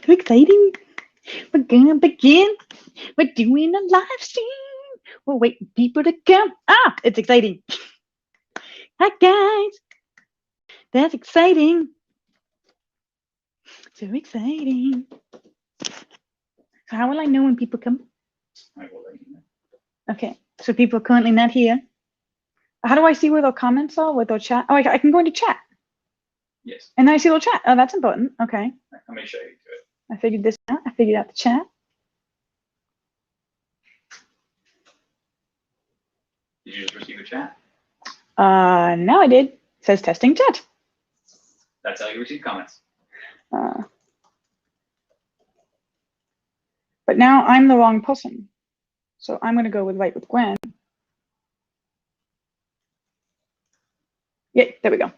So exciting. We're gonna begin. We're doing a live stream. We're waiting for people to come. Ah, it's exciting. Hi guys. That's exciting. So exciting. So how will I know when people come? I will let you know. Okay, so people are currently not here. How do I see where their comments are, where their chat? Oh, I can go into chat. Yes. And then I see their chat. Oh, that's important. Okay. Let me show you to it. I figured this out. I figured out the chat. Did you just receive a chat? Now I did. It says testing chat. That's how you receive comments. But now I'm the wrong person. So I'm going to go with Write with Gwen. Yeah, there we go.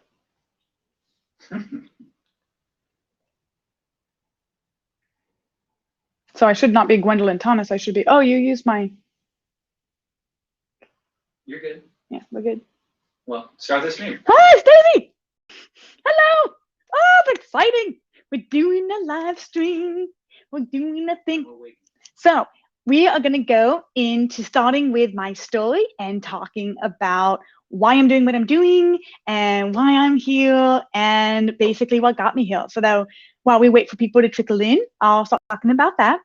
So I should not be Gwendolyn Thomas. I should be, oh, you used my. You're good. Yeah, we're good. Well, start the stream. Hi, Stacy. Hello. Oh, it's exciting. We're doing a live stream. We're doing a thing. So we are going to go into starting with my story and talking about why I'm doing what I'm doing and why I'm here and basically what got me here. So that while we wait for people to trickle in, I'll start talking about that.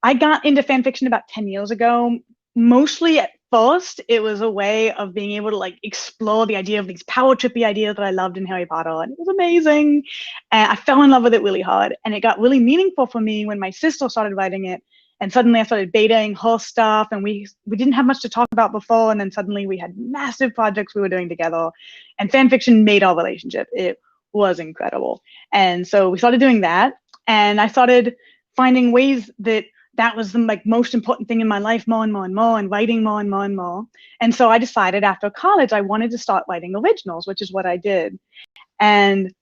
I got into fan fiction about 10 years ago. Mostly at first, it was a way of being able to like explore the idea of these power trippy ideas that I loved in Harry Potter, and it was amazing. And I fell in love with it really hard, and it got really meaningful for me when my sister started writing it. And suddenly I started betaing her stuff, and we didn't have much to talk about before, and then suddenly we had massive projects we were doing together, and fan fiction made our relationship. It was incredible. And so we started doing that, and I started finding ways that was the like most important thing in my life, more and more and more, and writing more and more and more. And so I decided after college I wanted to start writing originals, which is what I did. And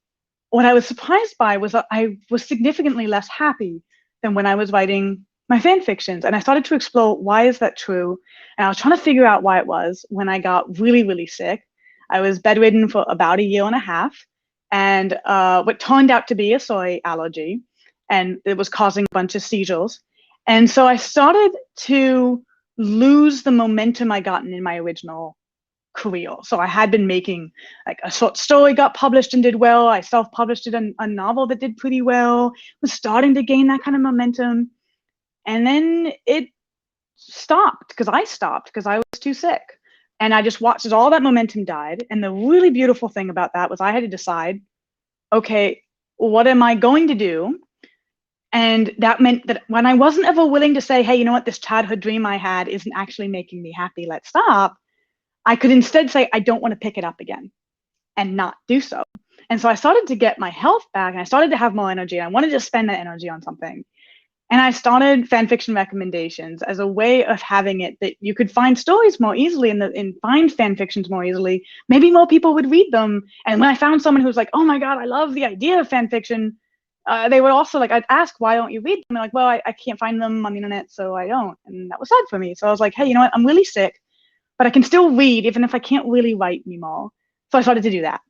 what I was surprised by was that I was significantly less happy than when I was writing my fan fictions. And I started to explore, why is that true? And I was trying to figure out why it was when I got really, really sick. I was bedridden for about 1.5 years, and what turned out to be a soy allergy, and it was causing a bunch of seizures. And so I started to lose the momentum I gotten in my original career. So I had been making like a short story, got published and did well. I self-published a novel that did pretty well, was starting to gain that kind of momentum. And then it stopped because I was too sick. And I just watched as all that momentum died. And the really beautiful thing about that was I had to decide, okay, what am I going to do? And that meant that when I wasn't ever willing to say, hey, you know what, this childhood dream I had isn't actually making me happy, let's stop, I could instead say, I don't want to pick it up again and not do so. And so I started to get my health back, and I started to have more energy. I wanted to spend that energy on something. And I started fan fiction recommendations as a way of having it that you could find stories more easily and find fan fictions more easily. Maybe more people would read them. And when I found someone who's like, oh my God, I love the idea of fan fiction, they would also like, I'd ask, why don't you read them? And they're like, well, I can't find them on the internet, so I don't. And that was sad for me. So I was like, hey, you know what? I'm really sick, but I can still read even if I can't really write anymore. So I started to do that.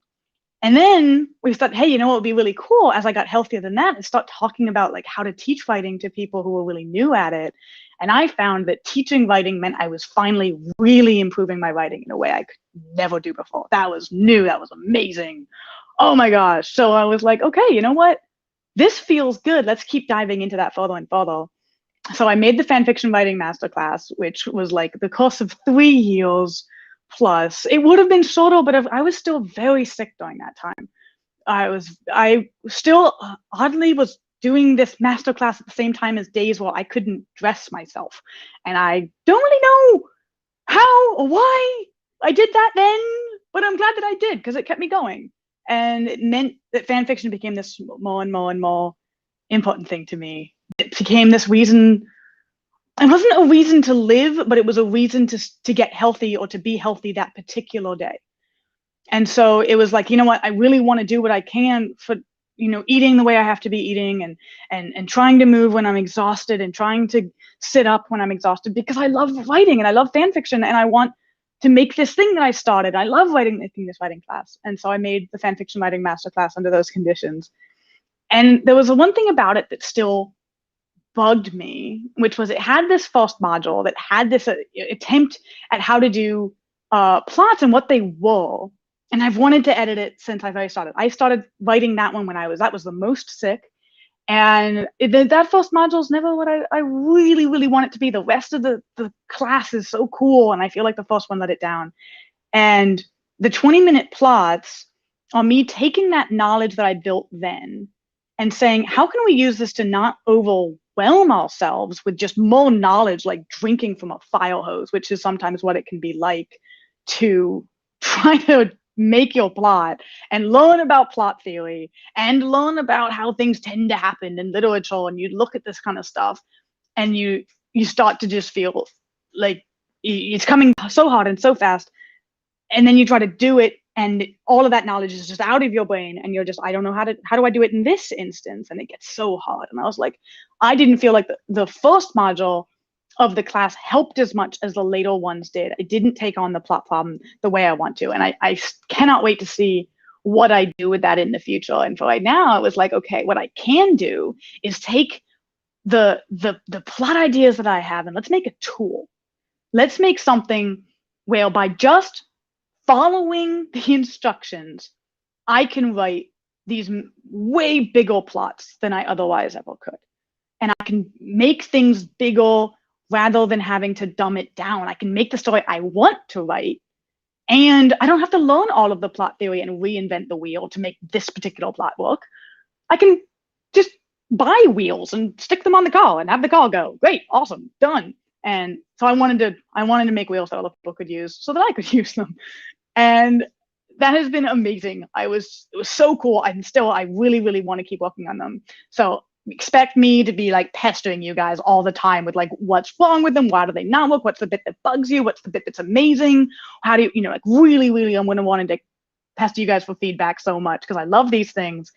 And then we thought, hey, you know what would be really cool as I got healthier than that, is start talking about like how to teach writing to people who were really new at it. And I found that teaching writing meant I was finally really improving my writing in a way I could never do before. That was new. That was amazing. Oh my gosh. So I was like, okay, you know what? This feels good. Let's keep diving into that further and further. So I made the fanfiction writing masterclass, which was like the course of 3 years plus. It would have been shorter, but I was still very sick during that time. I still oddly was doing this masterclass at the same time as days where I couldn't dress myself. And I don't really know how or why I did that then, but I'm glad that I did, because it kept me going. And it meant that fan fiction became this more and more and more important thing to me. It became this reason. It wasn't a reason to live, but it was a reason to get healthy or to be healthy that particular day. And so it was like, you know what, I really want to do what I can for, you know, eating the way I have to be eating, and trying to move when I'm exhausted, and trying to sit up when I'm exhausted, because I love writing and I love fan fiction, and I want to make this thing that I started. I love making this writing class. And so I made the fan fiction writing masterclass under those conditions. And there was one thing about it that still bugged me, which was it had this FIRST module that had this attempt at how to do plots and what they were. And I've wanted to edit it since I very started. I started writing that one when that was the most sick. And that FIRST module is never what I really, really want it to be. The rest of the class is so cool. And I feel like the first one let it down. And the 20-minute plots are me taking that knowledge that I built then and saying, how can we use this to not overwhelm ourselves with just more knowledge, like drinking from a fire hose, which is sometimes what it can be like to try to make your plot and learn about plot theory and learn about how things tend to happen in literature. And you look at this kind of stuff and you start to just feel like it's coming so hard and so fast. And then you try to do it and all of that knowledge is just out of your brain and you're just, I don't know how do I do it in this instance? And it gets so hard. And I was like, I didn't feel like the first module of the class helped as much as the later ones did. I didn't take on the plot problem the way I want to. And I cannot wait to see what I do with that in the future. And for right now, it was like, okay, what I can do is take the plot ideas that I have and let's make a tool. Let's make something where by just following the instructions, I can write these way bigger plots than I otherwise ever could. And I can make things bigger rather than having to dumb it down. I can make the story I want to write. And I don't have to learn all of the plot theory and reinvent the wheel to make this particular plot work. I can just buy wheels and stick them on the car and have the car go. Great, awesome, done. And so I wanted to make wheels that other people could use so that I could use them. And that has been amazing. It was so cool. I really, really want to keep working on them. So expect me to be like pestering you guys all the time with like, what's wrong with them? Why do they not work? What's the bit that bugs you? What's the bit that's amazing? How do you, like really, really, I'm going to want to pester you guys for feedback so much because I love these things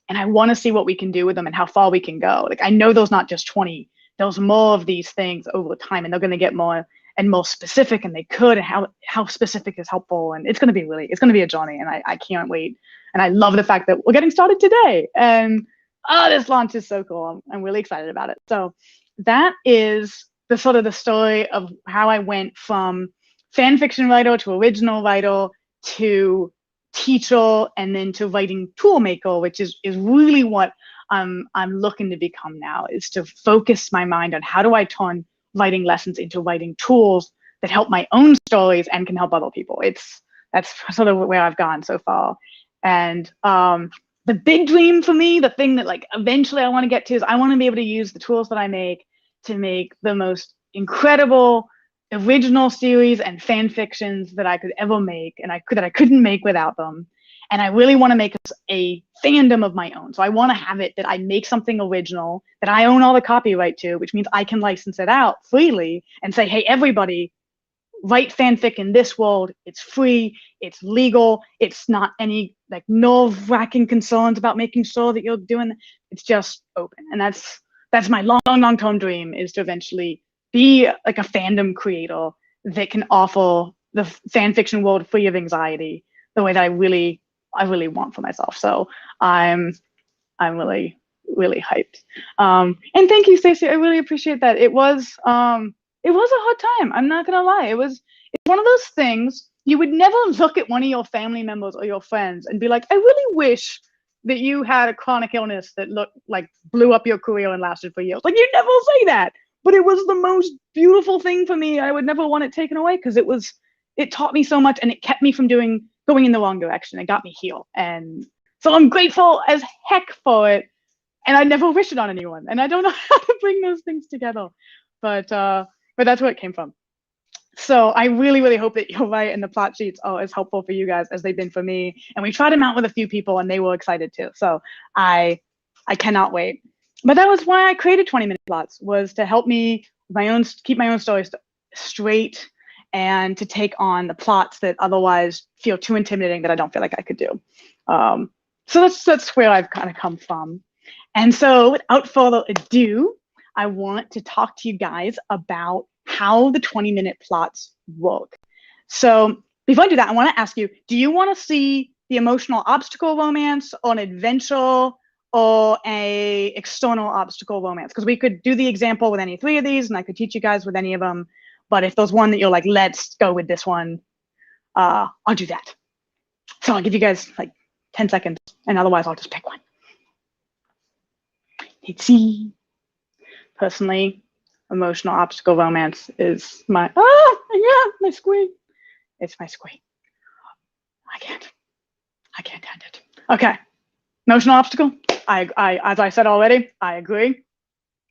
and I want to see what we can do with them and how far we can go. Like, I know there's not just 20, there's more of these things over time and they're going to get more and more specific and they could, and how specific is helpful. And it's going to be a journey and I can't wait. And I love the fact that we're getting started today. And this launch is so cool. I'm really excited about it. So that is the sort of the story of how I went from fan fiction writer to original writer to teacher and then to writing tool maker, which is really what I'm looking to become now, is to focus my mind on how do I turn writing lessons into writing tools that help my own stories and can help other people. That's sort of where I've gone so far. And the big dream for me, the thing that like eventually I want to get to, is I want to be able to use the tools that I make to make the most incredible original series and fan fictions that I could ever make, and that I couldn't make without them. And I really want to make a fandom of my own. So I want to have it that I make something original that I own all the copyright to, which means I can license it out freely and say, hey, everybody, write fanfic in this world. It's free, it's legal, it's not any like nerve-wracking concerns about making sure that you're doing, it's just open. And that's my long-term dream, is to eventually be like a fandom creator that can offer the fan fiction world free of anxiety the way that I really want for myself. So I'm really, really hyped. And thank you, Stacey. I really appreciate that. It was a hard time. I'm not gonna lie. It's one of those things you would never look at one of your family members or your friends and be like, I really wish that you had a chronic illness that blew up your career and lasted for years. Like, you'd never say that. But it was the most beautiful thing for me. I would never want it taken away because it taught me so much and it kept me from going in the wrong direction. It got me here. And so I'm grateful as heck for it. And I never wish it on anyone. And I don't know how to bring those things together. But that's where it came from. So I really, really hope that you're right and the plot sheets are as helpful for you guys as they've been for me. And we tried them out with a few people and they were excited too. So I cannot wait. But that was why I created 20-minute plots, was to help me keep my own stories straight and to take on the plots that otherwise feel too intimidating that I don't feel like I could do. So that's where I've kind of come from. And so without further ado, I want to talk to you guys about how the 20-minute plots work. So before I do that, I want to ask you, do you want to see the emotional obstacle romance or an adventure or a external obstacle romance? Because we could do the example with any 3 of these, and I could teach you guys with any of them. But if there's one that you're like, let's go with this one, I'll do that. So I'll give you guys like 10 seconds, and otherwise I'll just pick one. Let's see. Personally, emotional obstacle romance is my, my squee. It's my squee. I can't hand it. Okay. Emotional obstacle. I as I said already, I agree.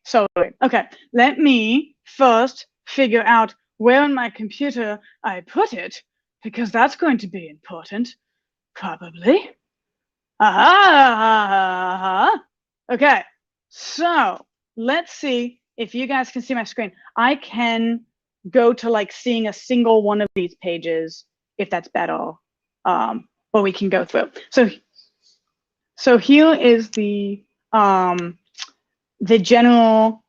So, okay, let me first figure out where on my computer I put it, because that's going to be important, probably. Aha! Okay, so let's see if you guys can see my screen. I can go to like seeing a single one of these pages, if that's better, or we can go through. So here is the general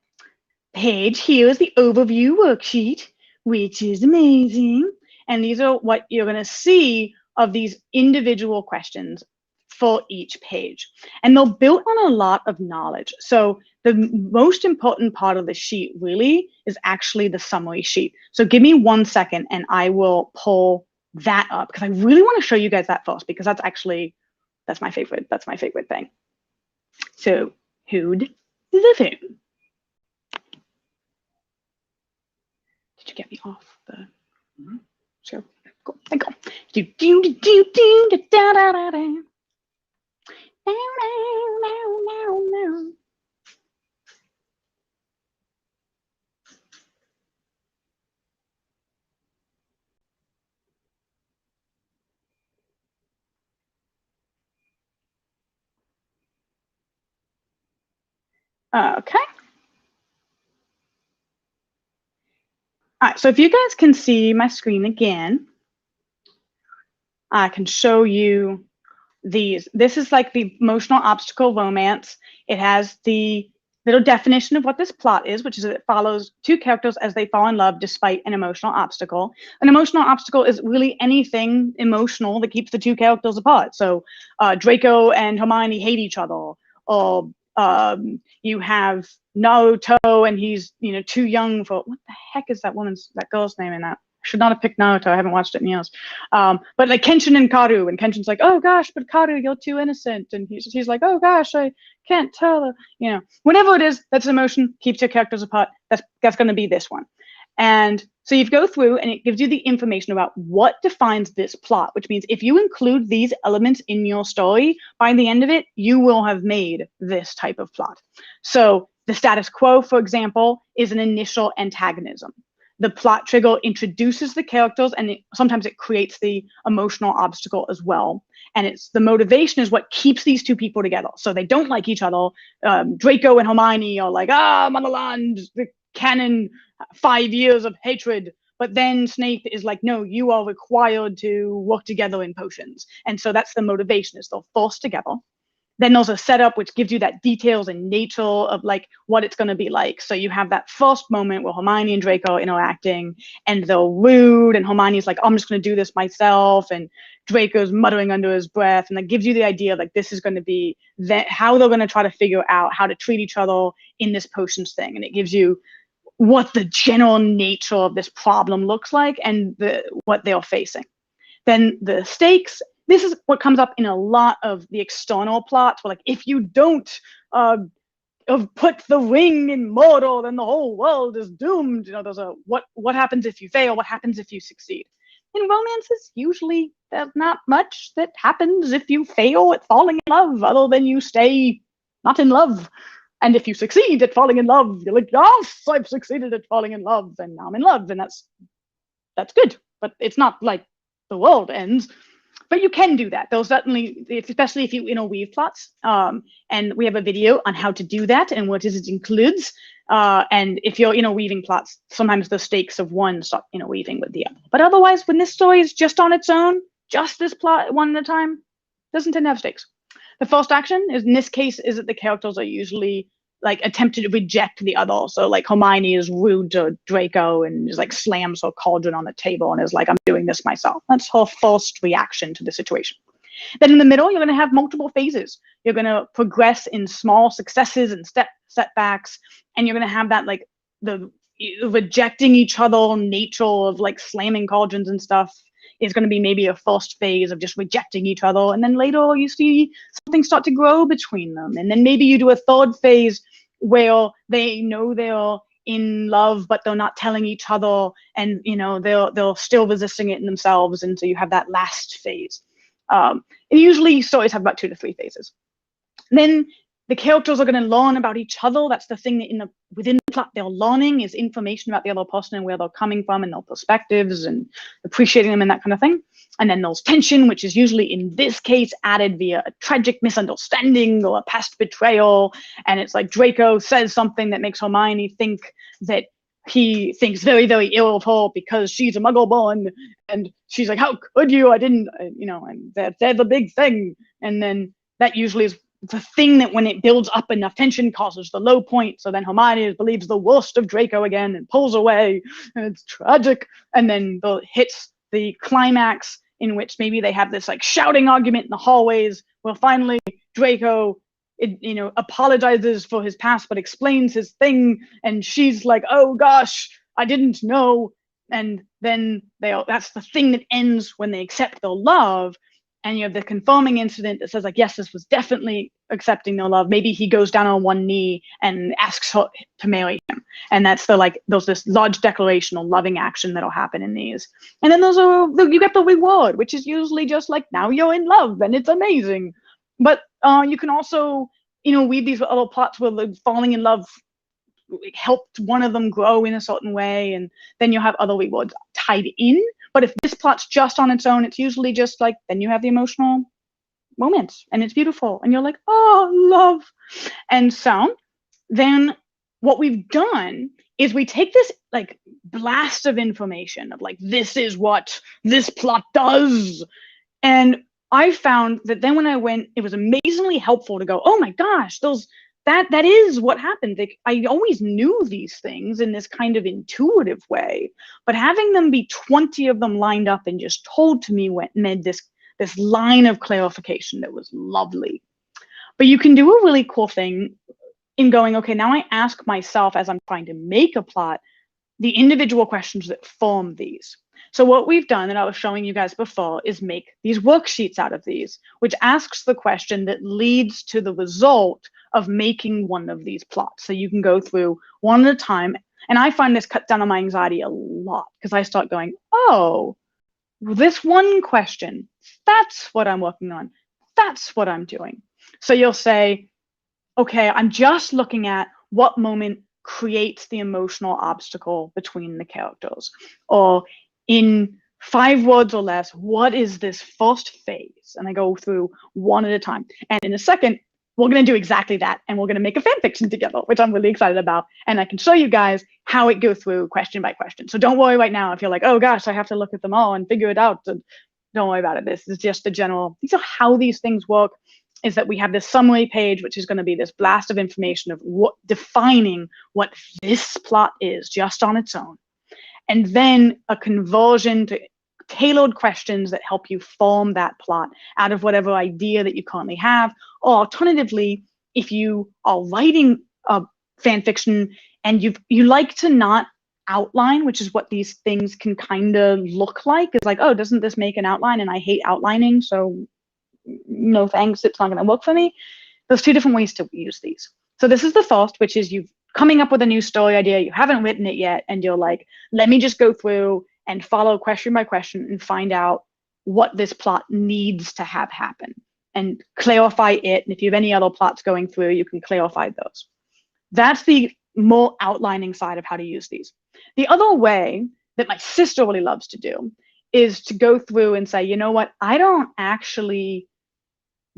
page. Here is the overview worksheet, which is amazing. And these are what you're going to see of these individual questions for each page. And they're built on a lot of knowledge. So the most important part of the sheet really is actually the summary sheet. So give me 1 second and I will pull that up, because I really want to show you guys that first, because that's my favorite thing. So who'd the phone? Did you get me off the? Sure. Cool. Thank you. Okay. All right, so if you guys can see my screen again, I can show you these. This is like the emotional obstacle romance. It has the little definition of what this plot is, which is that it follows 2 characters as they fall in love despite an emotional obstacle. An emotional obstacle is really anything emotional that keeps the 2 characters apart. So Draco and Hermione hate each other, or you have Naruto and he's too young for, what the heck is that girl's name in that? I should not have picked Naruto. I haven't watched it in years. But like Kenshin and Karu, and Kenshin's like, oh gosh, but Karu, you're too innocent, and he's like, oh gosh, I can't tell. Whenever it is that's emotion keeps your characters apart, that's going to be this one. And so you go through and it gives you the information about what defines this plot, which means if you include these elements in your story, by the end of it, you will have made this type of plot. So the status quo, for example, is an initial antagonism. The plot trigger introduces the characters, and sometimes it creates the emotional obstacle as well. And it's the motivation is what keeps these 2 people together. So they don't like each other. Draco and Hermione are like, Motherland, the canon, 5 years of hatred. But then Snape is like, no, you are required to work together in potions. And so that's the motivation, is they're forced together. Then there's a setup which gives you that details and nature of like what it's going to be like. So you have that first moment where Hermione and Draco are interacting, and they're rude, and Hermione's like, I'm just going to do this myself, and Draco's muttering under his breath, and that gives you the idea like this is going to be how they're going to try to figure out how to treat each other in this potions thing. And it gives you what the general nature of this problem looks like and what they're facing. Then the stakes. This is what comes up in a lot of the external plots, where like, if you don't put the ring in Mordor, then the whole world is doomed. There's a what happens if you fail? What happens if you succeed? In romances, usually there's not much that happens if you fail at falling in love, other than you stay not in love. And if you succeed at falling in love, you're like, yes, I've succeeded at falling in love, and now I'm in love, and that's good. But it's not like the world ends. But you can do that. There'll certainly, especially if you interweave plots. And we have a video on how to do that and what it includes. And if you're interweaving plots, sometimes the stakes of one stop interweaving with the other. But otherwise, when this story is just on its own, just this plot one at a time, doesn't tend to have stakes. The first action is, in this case, is that the characters are usually like attempted to reject the other. So like Hermione is rude to Draco and is like slams her cauldron on the table and is like, I'm doing this myself. That's her first reaction to the situation. Then in the middle, you're going to have multiple phases. You're going to progress in small successes and setbacks, and you're going to have that like the rejecting each other nature of like slamming cauldrons and stuff is going to be maybe a first phase of just rejecting each other, and then later you see something start to grow between them, and then maybe you do a third phase where they know they're in love but they're not telling each other, and you know they're still resisting it in themselves, and so you have that last phase. And usually stories have about 2 to 3 phases. Then the characters are going to learn about each other. That's the thing that within the plot they're learning is information about the other person and where they're coming from and their perspectives and appreciating them and that kind of thing. And then there's tension, which is usually in this case added via a tragic misunderstanding or a past betrayal. And it's like Draco says something that makes Hermione think that he thinks very, very ill of her because she's a Muggle born, and she's like, how could you? I didn't, you know, and they're the big thing. And then that usually is the thing that when it builds up enough tension causes the low point. So then Hermione believes the worst of Draco again and pulls away, and it's tragic. And then hits the climax in which maybe they have this like shouting argument in the hallways where finally Draco apologizes for his past but explains his thing, and she's like, oh gosh, I didn't know. And then that's the thing that ends when they accept their love. And you have the confirming incident that says like, yes, this was definitely accepting their love. Maybe he goes down on one knee and asks her to marry him. And that's there's this large declaration or loving action that'll happen in these. And then you get the reward, which is usually just like, now you're in love and it's amazing. But you can also, weave these other plots where the falling in love helped one of them grow in a certain way, and then you'll have other rewards tied in. But if this plot's just on its own, it's usually just like, then you have the emotional moments and it's beautiful and you're like, oh, love. And so then what we've done is we take this like blast of information of like, this is what this plot does. And I found that then when I went, it was amazingly helpful to go, oh my gosh, that is what happened. Like, I always knew these things in this kind of intuitive way, but having them be 20 of them lined up and just told to me made this line of clarification that was lovely. But you can do a really cool thing in going, okay, now I ask myself as I'm trying to make a plot, the individual questions that form these. So what we've done, and I was showing you guys before, is make these worksheets out of these, which asks the question that leads to the result of making one of these plots. So you can go through one at a time. And I find this cuts down on my anxiety a lot, because I start going, oh, this one question, that's what I'm working on. That's what I'm doing. So you'll say, okay, I'm just looking at what moment creates the emotional obstacle between the characters. Or in 5 words or less, what is this first phase? And I go through one at a time. And in a second, we're going to do exactly that. And we're going to make a fan fiction together, which I'm really excited about. And I can show you guys how it goes through question by question. So don't worry right now if you're like, oh gosh, I have to look at them all and figure it out. Don't worry about it. This is just the general, these are how these things work, is that we have this summary page, which is going to be this blast of information of defining what this plot is just on its own. And then a conversion to tailored questions that help you form that plot out of whatever idea that you currently have. Or alternatively, if you are writing a fan fiction and you like to not outline, which is what these things can kind of look like, it's like, oh, doesn't this make an outline? And I hate outlining, so no thanks, it's not going to work for me. There's 2 different ways to use these. So this is the first, which is you've coming up with a new story idea, you haven't written it yet, and you're like, let me just go through and follow question by question and find out what this plot needs to have happen and clarify it. And if you have any other plots going through, you can clarify those. That's the more outlining side of how to use these. The other way that my sister really loves to do is to go through and say, you know what, I don't actually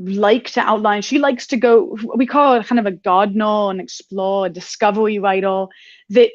like to outline. She likes to go, we call her kind of a gardener, an explorer, a discovery writer, that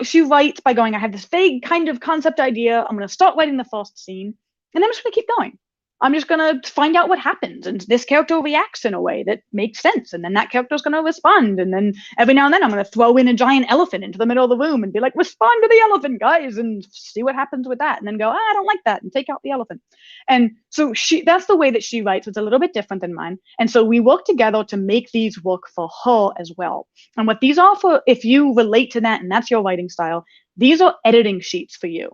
she writes by going, I have this vague kind of concept idea, I'm going to start writing the first scene, and then I'm just going to keep going. I'm just going to find out what happens. And this character reacts in a way that makes sense. And then that character is going to respond. And then every now and then I'm going to throw in a giant elephant into the middle of the room and be like, respond to the elephant, guys, and see what happens with that. And then go, I don't like that, and take out the elephant. And so that's the way that she writes. It's a little bit different than mine. And so we work together to make these work for her as well. And what these are for, if you relate to that and that's your writing style, these are editing sheets for you.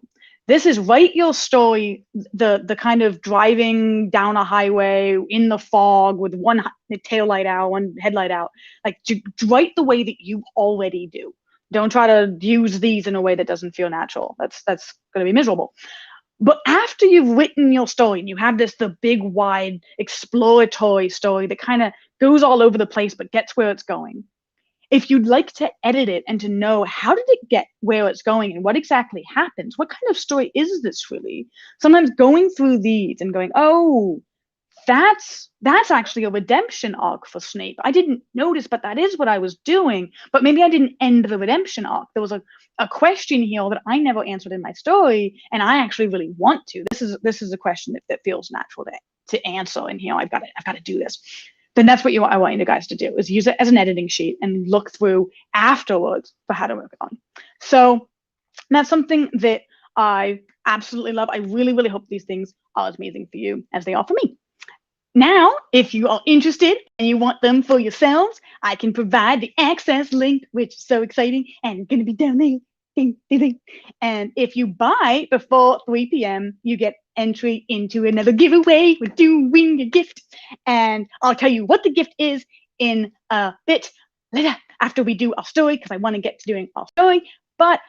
This is write your story, the kind of driving down a highway in the fog with one tail light out, one headlight out, like to write the way that you already do. Don't try to use these in a way that doesn't feel natural. That's going to be miserable. But after you've written your story and you have the big, wide, exploratory story that kind of goes all over the place but gets where it's going, if you'd like to edit it and to know how did it get where it's going and what exactly happens, what kind of story is this really? Sometimes going through these and going, oh, that's actually a redemption arc for Snape. I didn't notice, but that is what I was doing. But maybe I didn't end the redemption arc. There was a question here that I never answered in my story, and I actually really want to. This is a question that feels natural to answer in here. I've got to do this. Then that's what I want you guys to do, is use it as an editing sheet and look through afterwards for how to work on. So that's something that I absolutely love. I really, really hope these things are as amazing for you as they are for me. Now, if you are interested and you want them for yourselves, I can provide the access link, which is so exciting and going to be down there. Ding, ding, ding. And if you buy before 3 p.m., you get entry into another giveaway. We're doing a gift. And I'll tell you what the gift is in a bit later after we do our story, because I want to get to doing our story. But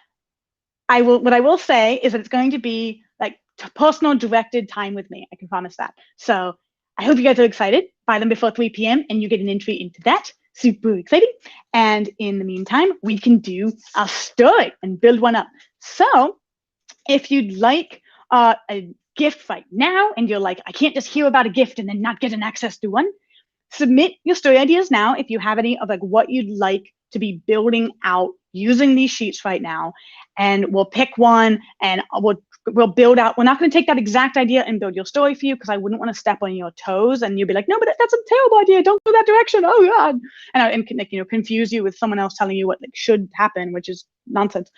what I will say is that it's going to be like personal directed time with me. I can promise that. So I hope you guys are excited. Buy them before 3 p.m. and you get an entry into that. Super exciting. And in the meantime, we can do a story and build one up. So if you'd like a gift right now, and you're like, I can't just hear about a gift and then not get an access to one, submit your story ideas now if you have any of like what you'd like to be building out using these sheets right now. And we'll pick one and we'll build out. We're not going to take that exact idea and build your story for you, because I wouldn't want to step on your toes and you'll be like, no, but that's a terrible idea. Don't go that direction. Oh God. And confuse you with someone else telling you what should happen, which is nonsense.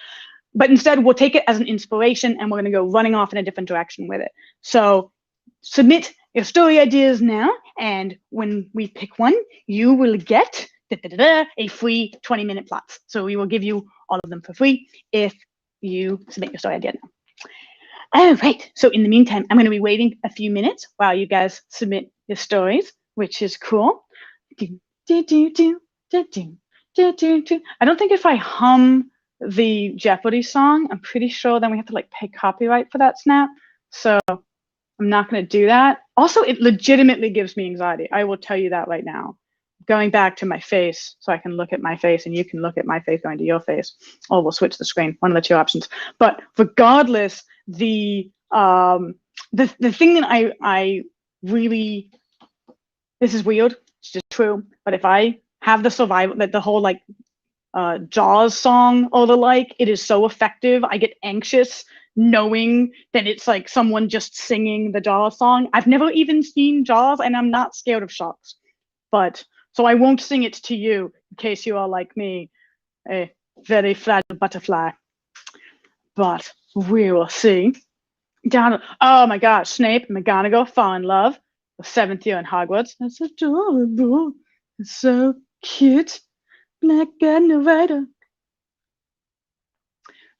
But instead, we'll take it as an inspiration and we're going to go running off in a different direction with it. So submit your story ideas now. And when we pick one, you will get a free 20-minute plot. So we will give you all of them for free if you submit your story idea now. All right. So in the meantime, I'm going to be waiting a few minutes while you guys submit your stories, which is cool. I don't think if I hum the Jeopardy song, I'm pretty sure then we have to like pay copyright for that snap. So I'm not going to do that. Also, it legitimately gives me anxiety. I will tell you that right now. Going back to my face so I can look at my face and you can look at my face going to your face, or we'll switch the screen, one of the two options. But regardless, the thing that I really, this is weird, it's just true, but if I have the survival, that the whole like Jaws song or the like, it is so effective. I get anxious knowing that it's like someone just singing the Jaws song. I've never even seen Jaws and I'm not scared of sharks, but so I won't sing it to you in case you are like me, a very fragile butterfly. But we will see. Oh my gosh, Snape and McGonagall fall in love. The 7th year in Hogwarts. That's adorable. It's so cute. Black guy, no writer.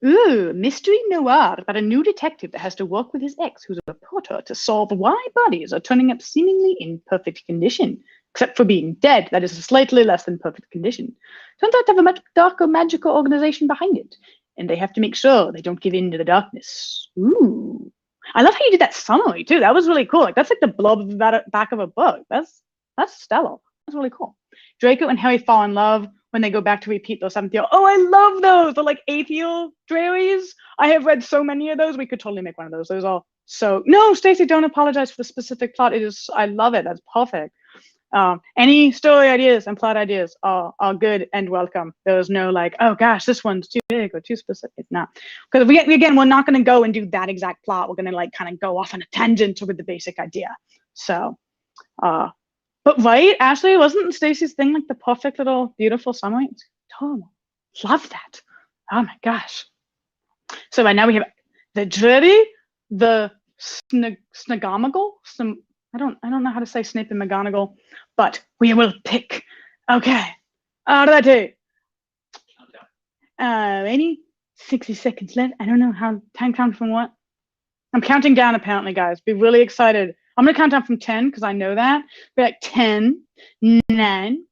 Ooh, mystery noir about a new detective that has to work with his ex, who's a reporter, to solve why bodies are turning up seemingly in perfect condition, except for being dead. That is a slightly less than perfect condition. Turns out to have a much darker magical organization behind it, and they have to make sure they don't give in to the darkness. Ooh. I love how you did that summary too. That was really cool. Like that's like the blob of the back of a book. That's stellar. That's really cool. Draco and Harry fall in love when they go back to repeat those 7th year. Oh, I love those. The like 8th year diaries. I have read so many of those. We could totally make one of those. Those are so. No, Stacey, don't apologize for the specific plot. It is. I love it. That's perfect. Any story ideas and plot ideas are good and welcome. There's no like, oh gosh, this one's too big or too specific. No, because again, we're not going to go and do that exact plot. We're going to like kind of go off on a tangent with the basic idea. So, but right, Ashley, wasn't Stacy's thing like the perfect little beautiful summary? Oh, love that. Oh my gosh. So right now we have the dreary, the snagamagal. I don't know how to say Snape and McGonagall, but we will pick. Okay, alrighty. Any 60 seconds left. I don't know how time count from what. I'm counting down apparently, guys. Be really excited. I'm gonna count down from 10 because I know that. Be like 10, 9,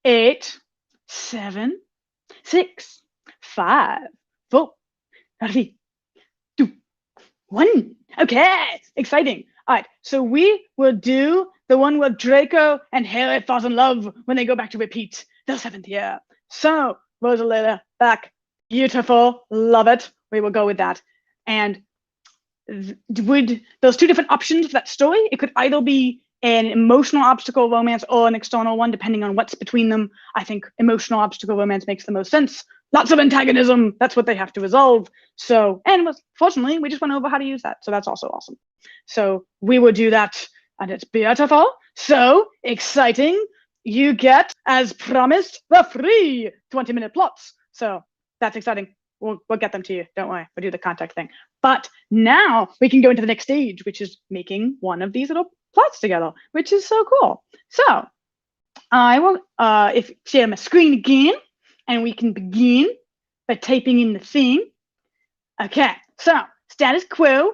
8, 7, 6, 5, 4, 3, 2, 1. Okay, exciting. All right, so we will do the one where Draco and Harry fall in love when they go back to repeat the 7th year. So, Rosalita, back. Beautiful. Love it. We will go with that. And there's 2 different options for that story. It could either be an emotional obstacle romance or an external one, depending on what's between them. I think emotional obstacle romance makes the most sense. Lots of antagonism. That's what they have to resolve. So, and fortunately, we just went over how to use that. So that's also awesome. So we will do that, and it's beautiful. So exciting. You get, as promised, the free 20-minute plots. So that's exciting. We'll get them to you. Don't worry. We'll do the contact thing. But now we can go into the next stage, which is making one of these little plots together, which is so cool. So I will share my screen again, and we can begin by typing in the thing. Okay, so status quo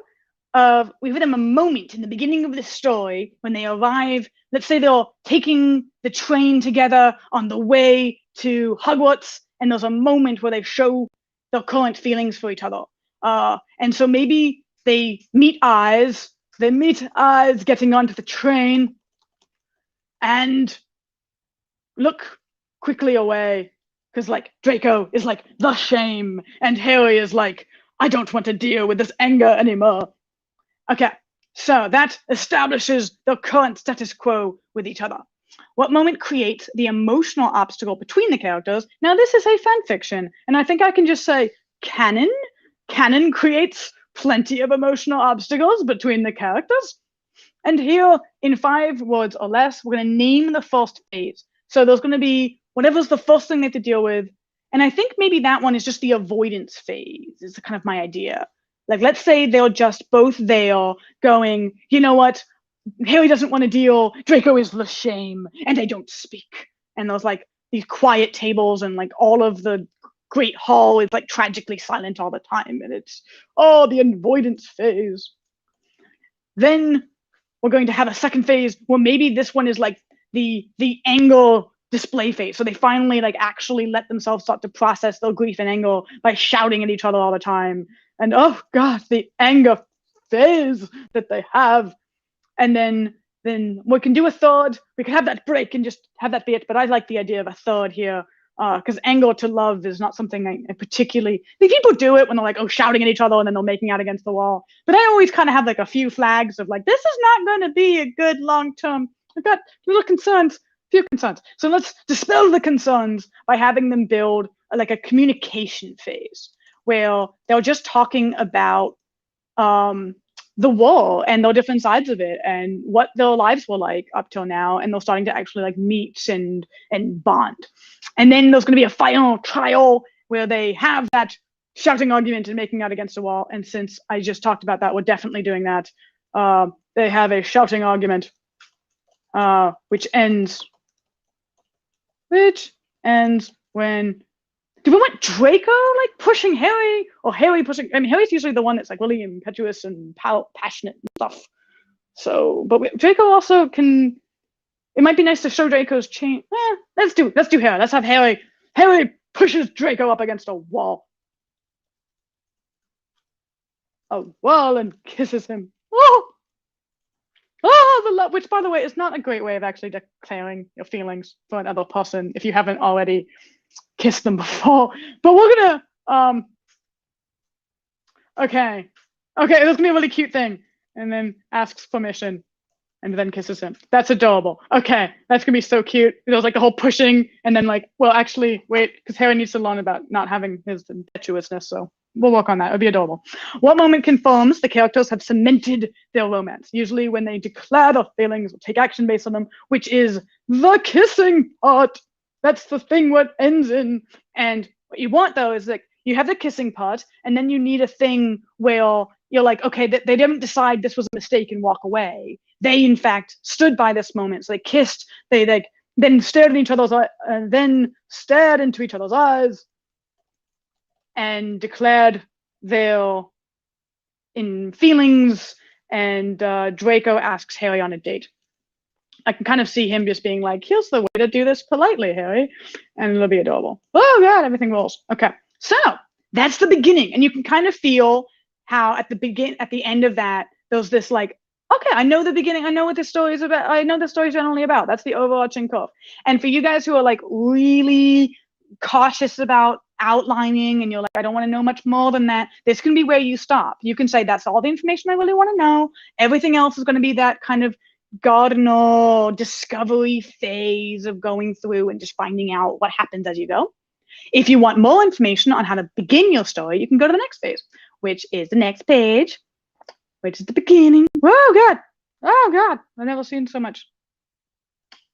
of, we give them a moment in the beginning of the story when they arrive. Let's say they're taking the train together on the way to Hogwarts, and there's a moment where they show their current feelings for each other. And so maybe they meet eyes getting onto the train and look quickly away, because like Draco is like the shame and Harry is like, I don't want to deal with this anger anymore. Okay, so that establishes the current status quo with each other. What moment creates the emotional obstacle between the characters? Now this is a fan fiction, and I think I can just say canon. Canon creates plenty of emotional obstacles between the characters. And here, in 5 words or less, we're going to name the first phase. So there's going to be whatever's the first thing they have to deal with. And I think maybe that one is just the avoidance phase, is kind of my idea. Like, let's say they're just both there going, you know what? Harry doesn't want to deal. Draco is the shame, and they don't speak. And there's like these quiet tables, and like all of the Great Hall is like tragically silent all the time. And it's, oh, the avoidance phase. Then we're going to have a second phase where maybe this one is like the anger display phase. So they finally like actually let themselves start to process their grief and anger by shouting at each other all the time. And oh God, the anger phase that they have. And then we can do a third. We could have that break and just have that bit. But I like the idea of a third here, because anger to love is not something I particularly. I think people do it when they're like, oh, shouting at each other and then they're making out against the wall. But I always kind of have like a few flags of like, this is not going to be a good long term. I've got little concerns, few concerns. So let's dispel the concerns by having them build like a communication phase where they're just talking about the war and the different sides of it and what their lives were like up till now, and they're starting to actually like meet and bond. And then there's going to be a final trial where they have that shouting argument and making out against the wall. And since I just talked about that, we're definitely doing that. They have a shouting argument, which ends when. Do we want Draco like pushing Harry, or Harry pushing? I mean, Harry's usually the one that's like really impetuous and passionate and stuff. So, but Draco also can. It might be nice to show Draco's change. Let's do Harry. Let's have Harry. Harry pushes Draco up against a wall. And kisses him. The love, which by the way is not a great way of actually declaring your feelings for another person if you haven't already kissed them before. But we're gonna okay, there's gonna be a really cute thing, and then asks permission. and then kisses him. That's adorable. Okay, that's gonna be so cute. It was like the whole pushing, and then like, well, actually, wait, because Harry needs to learn about not having his impetuousness, so we'll work on that. It'll be adorable. What moment confirms the characters have cemented their romance? Usually when they declare their feelings or take action based on them, which is the kissing part. That's the thing what ends in. And what you want though is like, you have the kissing part, and then you need a thing where you're like, okay, they didn't decide this was a mistake and walk away. They in fact stood by this moment. So they kissed, they then stared at each other's eyes, and then stared into each other's eyes and declared their feelings. And Draco asks Harry on a date. I can kind of see him just being like, here's the way to do this politely, Harry. And it'll be adorable. Oh God, everything rolls. Okay, so that's the beginning. And you can kind of feel how at the end of that, there's this like, okay, I know the beginning. I know what this story is about. I know the story's generally about. That's the overarching curve. And for you guys who are like really cautious about outlining and you're like, I don't want to know much more than that, this can be where you stop. You can say, that's all the information I really want to know. Everything else is going to be that kind of gardener discovery phase of going through and just finding out what happens as you go. If you want more information on how to begin your story, you can go to the next phase, which is the next page, which is the beginning. Oh God, oh God, I've never seen so much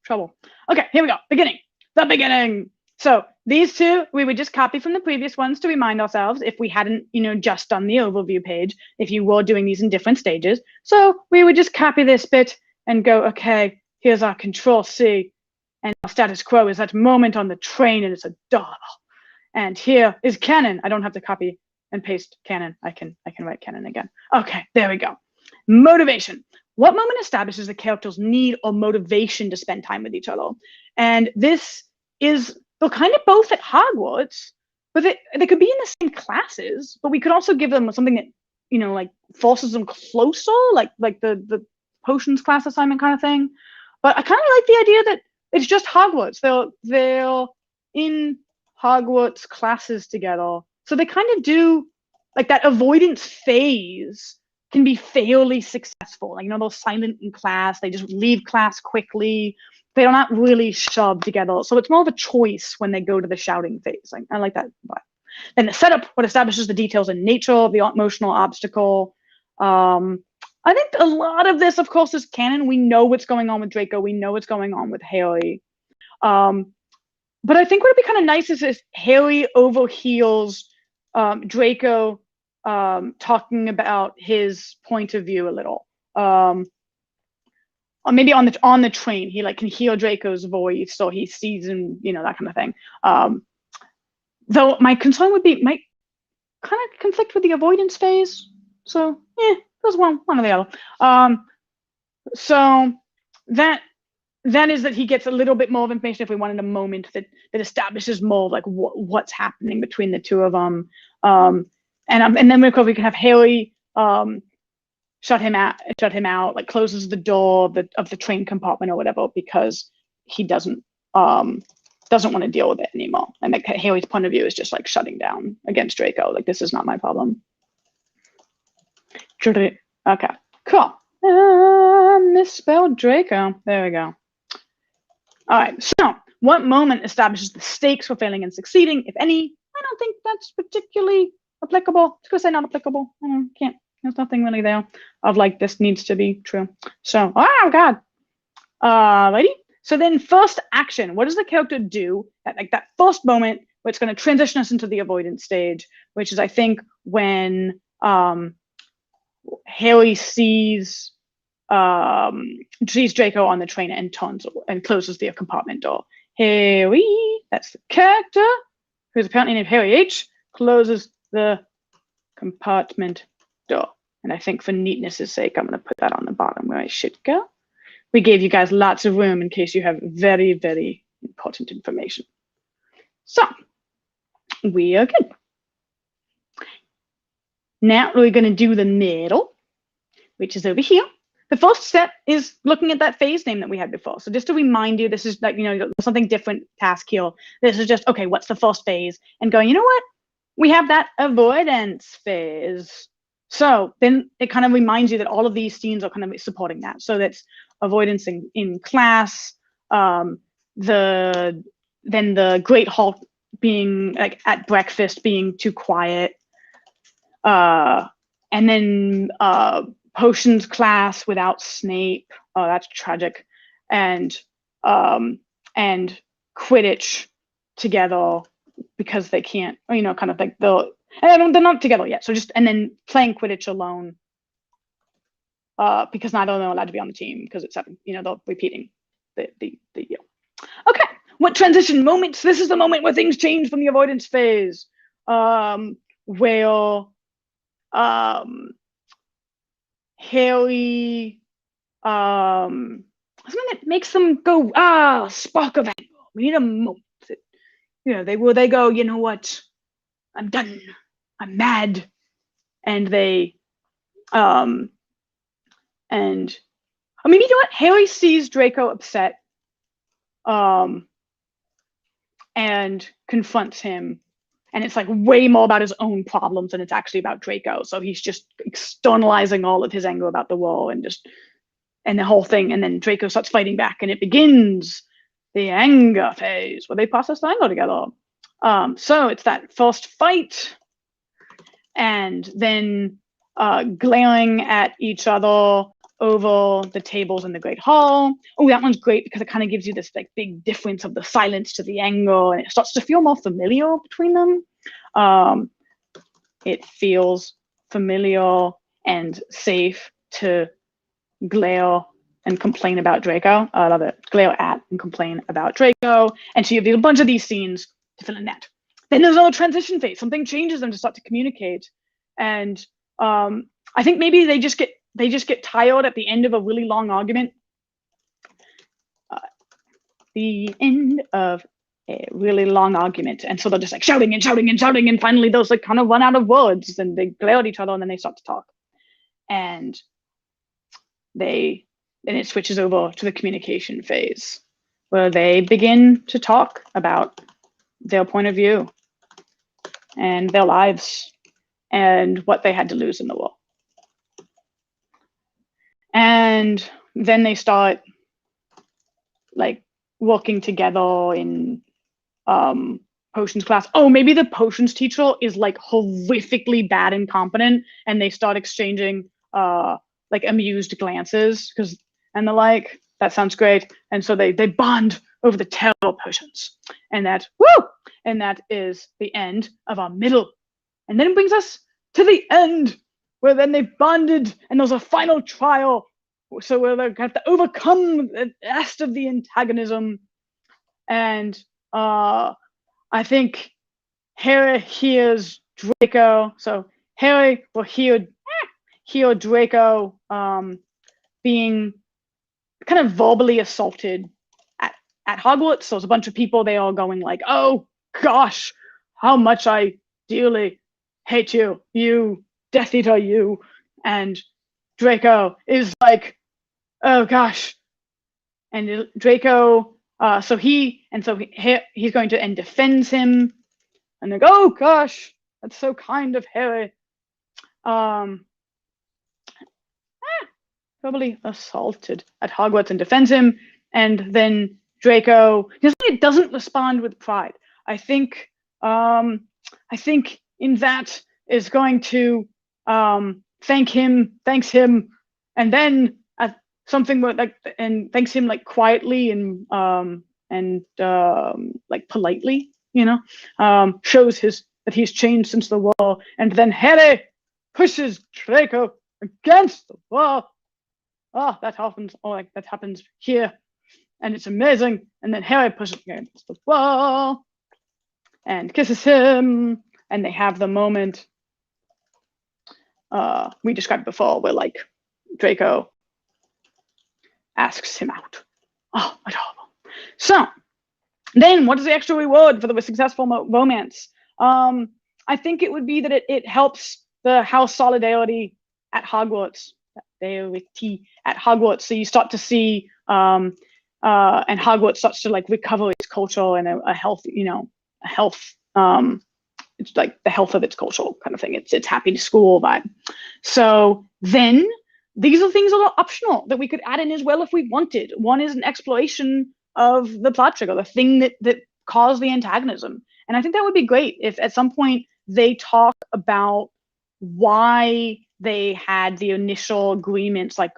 trouble. Okay, here we go, beginning, the beginning. So these two, we would just copy from the previous ones to remind ourselves if we hadn't, just done the overview page, if you were doing these in different stages. So we would just copy this bit and go, okay, here's our Control C, and our status quo is that moment on the train, and it's adorable. And here is canon. I don't have to copy and paste canon. I can write canon again. Okay, there we go. Motivation. What moment establishes the character's need or motivation to spend time with each other? And this is, they're kind of both at Hogwarts, but they could be in the same classes, but we could also give them something that, like forces them closer, like the potions class assignment kind of thing. But I kind of like the idea that it's just Hogwarts. They're in Hogwarts classes together. So they kind of do, like that avoidance phase can be fairly successful. Like, they're silent in class. They just leave class quickly. They're not really shoved together. So it's more of a choice when they go to the shouting phase. I like that. Then the setup, what establishes the details and nature of the emotional obstacle. I think a lot of this, of course, is canon. We know what's going on with Draco. We know what's going on with Harry. But I think what would be kind of nice is if Harry overhears Draco talking about his point of view a little. Or maybe on the train, he can hear Draco's voice, so he sees him, that kind of thing. Though my concern would be might kind of conflict with the avoidance phase. So there's one or the other. So that is that he gets a little bit more of information if we wanted a moment that establishes more of like what's happening between the two of them. And then of course we can have Harry shut him out, like closes the door of the train compartment or whatever, because he doesn't want to deal with it anymore. And like Harry's point of view is just like shutting down against Draco. Like, this is not my problem. Okay, cool. Misspelled Draco. There we go. All right, so what moment establishes the stakes for failing and succeeding, if any? I don't think that's particularly applicable. I was gonna say not applicable. Can't. There's nothing really there of like, this needs to be true. So, oh God. Lady. So then first action, what does the character do at like that first moment where it's going to transition us into the avoidance stage, which is, I think, when Harry sees Draco on the train and turns and closes the compartment door. Harry, that's the character, who's apparently named Harry H, closes the compartment door. And I think for neatness' sake, I'm going to put that on the bottom where I should go. We gave you guys lots of room in case you have very, very important information. So we are good. Now we're going to do the middle, which is over here. The first step is looking at that phase name that we had before. So just to remind you, this is like, something different task here. This is just, okay, what's the first phase? And going, you know what? We have that avoidance phase. So then it kind of reminds you that all of these scenes are kind of supporting that. So that's avoidance in class, then the Great Hall being like at breakfast being too quiet, and then potions class without Snape. Oh, that's tragic. And Quidditch together because they can't, kind of like they're not together yet. So and then playing Quidditch alone because neither of them are allowed to be on the team because it's they're repeating the year. Okay, what transition moments? This is the moment where things change from the avoidance phase, where Harry something that makes them go, spark of anger. We need a moment that, they go, you know what, I'm done, I'm mad. And they or maybe, you know what, Harry sees Draco upset and confronts him, and it's like way more about his own problems than it's actually about Draco. So he's just externalizing all of his anger about the wall and the whole thing. And then Draco starts fighting back, and it begins the anger phase where they process the anger together. So it's that first fight, and then glaring at each other over the tables in the Great Hall. Oh, that one's great because it kind of gives you this like big difference of the silence to the anger, and it starts to feel more familiar between them. It feels familiar and safe to glare and complain about Draco. I love it. Glare at and complain about Draco. And so you have a bunch of these scenes to fill in that. Then there's another transition phase. Something changes them to start to communicate. And I think maybe they just get tired at the end of a really long argument. The end of a really long argument. And so they're just like shouting and shouting and shouting. And finally those like kind of run out of words, and they glare at each other, and then they start to talk. And then it switches over to the communication phase where they begin to talk about their point of view and their lives and what they had to lose in the war. And then they start like working together in potions class. Oh, maybe the potions teacher is like horrifically bad and incompetent, and they start exchanging like amused glances and they're like, that sounds great. And so they bond over the terrible potions, and that is the end of our middle. And then it brings us to the end where then they bonded, and there's a final trial. So where they have to overcome the rest of the antagonism. And I think Harry hears Draco. So Harry will hear Draco being kind of verbally assaulted at Hogwarts. So there's a bunch of people, they all going like, oh gosh, how much I dearly hate you, you Death Eater, you. And Draco is like, oh gosh. And Draco, so he's going to and defends him. And they go, oh gosh, that's so kind of Harry. Probably assaulted at Hogwarts and defends him. And then Draco doesn't respond with pride. I think in that is going to thanks him, and then something like, and thanks him like quietly and like politely, shows that he's changed since the war. And then Harry pushes Draco against the wall. Oh, that happens here, and it's amazing. And then Harry pushes against the wall and kisses him, and they have the moment we described before, where like Draco asks him out. Oh, adorable. So then what is the extra reward for the successful romance? I think it would be that it helps the house solidarity at Hogwarts. At Hogwarts. So you start to see and Hogwarts starts to like recover its culture and a health, it's like the health of its culture kind of thing. It's happy to school vibe. So then these are things that are optional that we could add in as well if we wanted. One is an exploration of the plot trigger, the thing that caused the antagonism. And I think that would be great if at some point they talk about why they had the initial agreements, like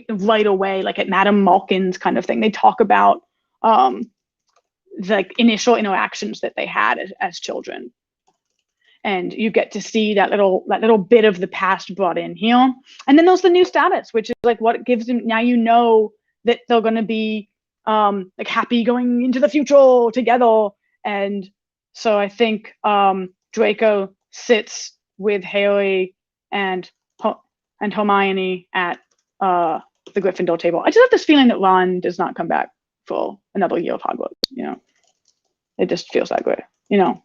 right away, like at Madame Malkin's kind of thing. They talk about the initial interactions that they had as children. And you get to see that little bit of the past brought in here. And then there's the new status, which is like what gives them, now you know that they're going to be like happy going into the future together. And so I think Draco sits with Harry and Hermione at the Gryffindor table. I just have this feeling that Ron does not come back for another year of Hogwarts, you know. It just feels that way, you know.